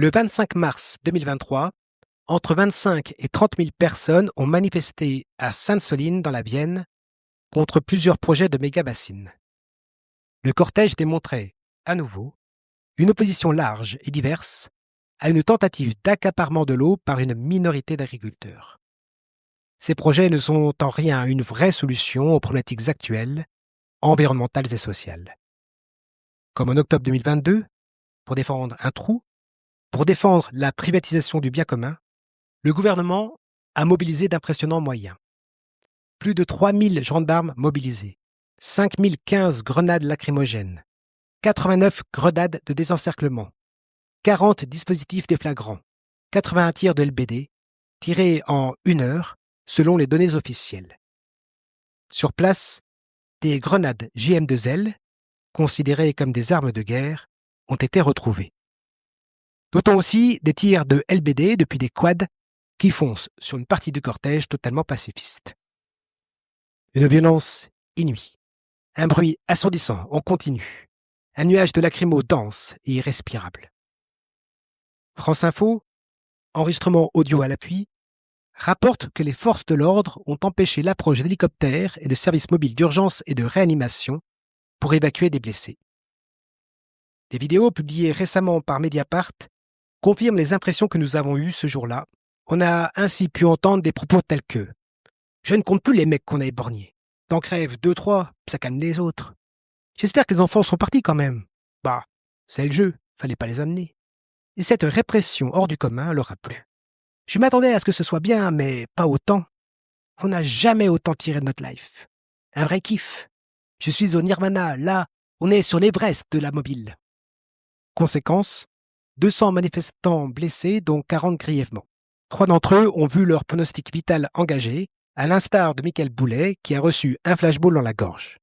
Le 25 mars 2023, entre 25 et 30 000 personnes ont manifesté à Sainte-Soline dans la Vienne contre plusieurs projets de méga-bassines. Le cortège démontrait, à nouveau, une opposition large et diverse à une tentative d'accaparement de l'eau par une minorité d'agriculteurs. Ces projets ne sont en rien une vraie solution aux problématiques actuelles, environnementales et sociales. Comme en octobre 2022, pour défendre un trou, pour défendre la privatisation du bien commun, le gouvernement a mobilisé d'impressionnants moyens. Plus de 3000 gendarmes mobilisés, 5015 grenades lacrymogènes, 89 grenades de désencerclement, 40 dispositifs déflagrants, 81 tirs de LBD, tirés en 1 heure selon les données officielles. Sur place, des grenades JM2L, considérées comme des armes de guerre, ont été retrouvées. Notons aussi des tirs de LBD depuis des quads qui foncent sur une partie du cortège totalement pacifiste. Une violence inouïe, un bruit assourdissant en continu, un nuage de lacrymo dense et irrespirable. France Info, enregistrement audio à l'appui, rapporte que les forces de l'ordre ont empêché l'approche d'hélicoptères et de services mobiles d'urgence et de réanimation pour évacuer des blessés. Des vidéos publiées récemment par Mediapart confirment les impressions que nous avons eues ce jour-là. On a ainsi pu entendre des propos tels que « Je ne compte plus les mecs qu'on a éborgnés. T'en crèves 2-3, ça calme les autres. J'espère que les enfants sont partis quand même. Bah, c'est le jeu, fallait pas les amener. » Et cette répression hors du commun leur a plu. Je m'attendais à ce que ce soit bien, mais pas autant. On n'a jamais autant tiré de notre life. Un vrai kiff. Je suis au Nirvana, là, on est sur l'Everest de la mobile. Conséquence, 200 manifestants blessés, dont 40 grièvement. 3 d'entre eux ont vu leur pronostic vital engagé, à l'instar de Michael Boulet, qui a reçu un flashball dans la gorge.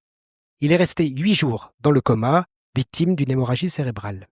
Il est resté 8 jours dans le coma, victime d'une hémorragie cérébrale.